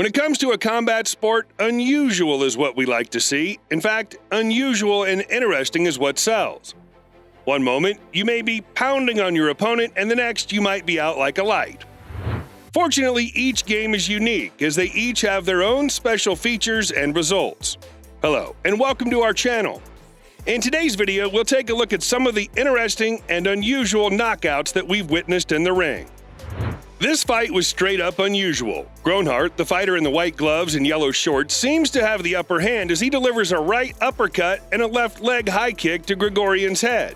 When it comes to a combat sport, unusual is what we like to see. In fact, unusual and interesting is what sells. One moment, you may be pounding on your opponent, and the next, you might be out like a light. Fortunately, each game is unique, as they each have their own special features and results. Hello, and welcome to our channel. In today's video, we'll take a look at some of the interesting and unusual knockouts that we've witnessed in the ring. This fight was straight up unusual. Groenhart, the fighter in the white gloves and yellow shorts, seems to have the upper hand as he delivers a right uppercut and a left leg high kick to Gregorian's head.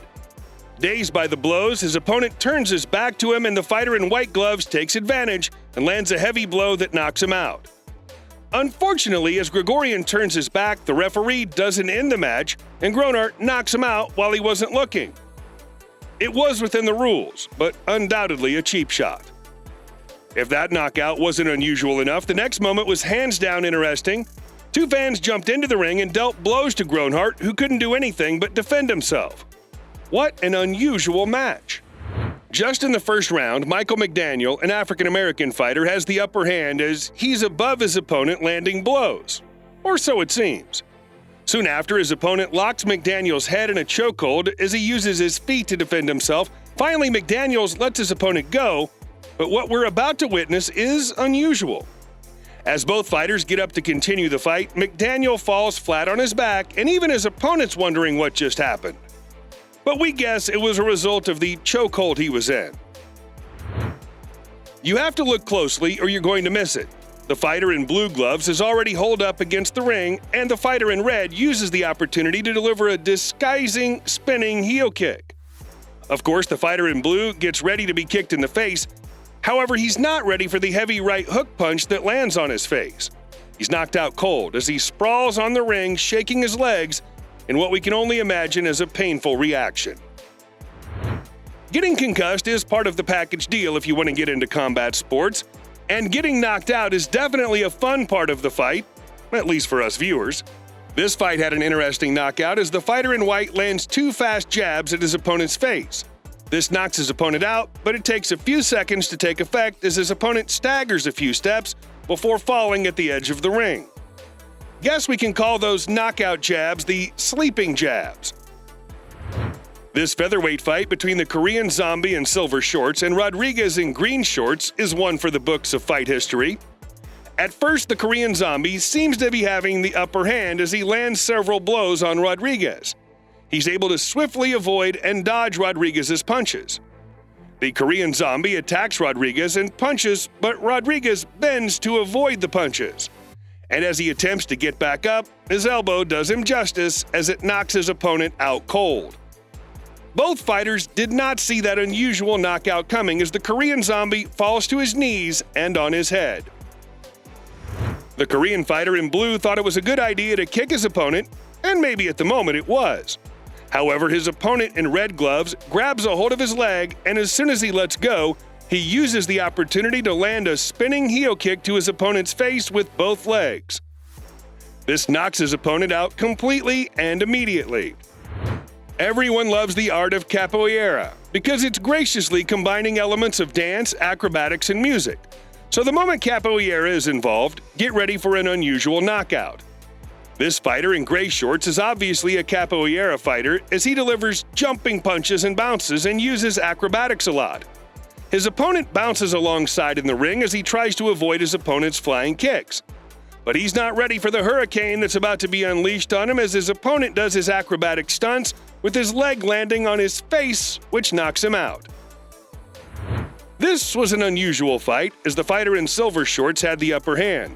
Dazed by the blows, his opponent turns his back to him and the fighter in white gloves takes advantage and lands a heavy blow that knocks him out. Unfortunately, as Gregorian turns his back, the referee doesn't end the match and Groenhart knocks him out while he wasn't looking. It was within the rules, but undoubtedly a cheap shot. If that knockout wasn't unusual enough, the next moment was hands down interesting. Two fans jumped into the ring and dealt blows to Groenhart, who couldn't do anything but defend himself. What an unusual match. Just in the first round, Michael McDaniel, an African-American fighter, has the upper hand as he's above his opponent landing blows. Or so it seems. Soon after, his opponent locks McDaniel's head in a chokehold as he uses his feet to defend himself. Finally, McDaniels lets his opponent go, but what we're about to witness is unusual. As both fighters get up to continue the fight, McDaniel falls flat on his back, and even his opponent's wondering what just happened. But we guess it was a result of the chokehold he was in. You have to look closely or you're going to miss it. The fighter in blue gloves is already holed up against the ring, and the fighter in red uses the opportunity to deliver a disguising, spinning heel kick. Of course, the fighter in blue gets ready to be kicked in the face. However, he's not ready for the heavy right hook punch that lands on his face. He's knocked out cold as he sprawls on the ring, shaking his legs in what we can only imagine as a painful reaction. Getting concussed is part of the package deal if you want to get into combat sports, and getting knocked out is definitely a fun part of the fight, at least for us viewers. This fight had an interesting knockout as the fighter in white lands two fast jabs at his opponent's face. This knocks his opponent out, but it takes a few seconds to take effect as his opponent staggers a few steps before falling at the edge of the ring. Guess we can call those knockout jabs the sleeping jabs. This featherweight fight between the Korean Zombie in silver shorts and Rodriguez in green shorts is one for the books of fight history. At first, the Korean Zombie seems to be having the upper hand as he lands several blows on Rodriguez. He's able to swiftly avoid and dodge Rodriguez's punches. The Korean Zombie attacks Rodriguez and punches, but Rodriguez bends to avoid the punches. And as he attempts to get back up, his elbow does him justice as it knocks his opponent out cold. Both fighters did not see that unusual knockout coming as the Korean Zombie falls to his knees and on his head. The Korean fighter in blue thought it was a good idea to kick his opponent, and maybe at the moment it was. However, his opponent in red gloves grabs a hold of his leg, and as soon as he lets go, he uses the opportunity to land a spinning heel kick to his opponent's face with both legs. This knocks his opponent out completely and immediately. Everyone loves the art of Capoeira because it's graciously combining elements of dance, acrobatics, and music. So the moment Capoeira is involved, get ready for an unusual knockout. This fighter in gray shorts is obviously a Capoeira fighter as he delivers jumping punches and bounces and uses acrobatics a lot. His opponent bounces alongside in the ring as he tries to avoid his opponent's flying kicks. But he's not ready for the hurricane that's about to be unleashed on him as his opponent does his acrobatic stunts with his leg landing on his face, which knocks him out. This was an unusual fight as the fighter in silver shorts had the upper hand.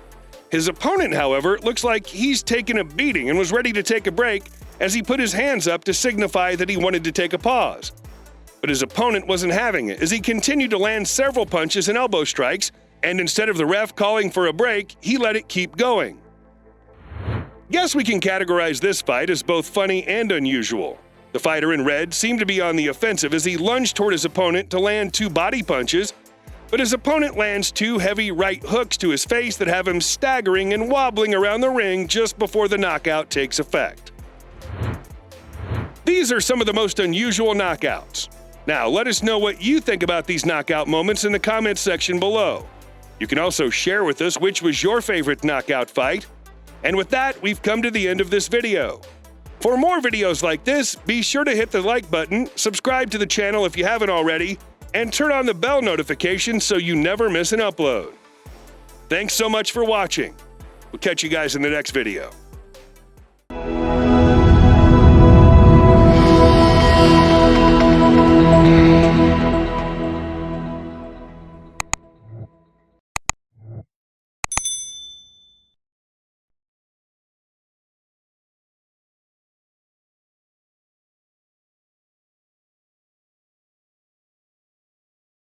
His opponent, however, looks like he's taken a beating and was ready to take a break as he put his hands up to signify that he wanted to take a pause. But his opponent wasn't having it as he continued to land several punches and elbow strikes, and instead of the ref calling for a break, he let it keep going. Guess we can categorize this fight as both funny and unusual. The fighter in red seemed to be on the offensive as he lunged toward his opponent to land two body punches, but his opponent lands two heavy right hooks to his face that have him staggering and wobbling around the ring just before the knockout takes effect. These are some of the most unusual knockouts. Now, let us know what you think about these knockout moments in the comments section below. You can also share with us which was your favorite knockout fight. And with that, we've come to the end of this video. For more videos like this, be sure to hit the like button, subscribe to the channel if you haven't already, and turn on the bell notification so you never miss an upload. Thanks so much for watching. We'll catch you guys in the next video.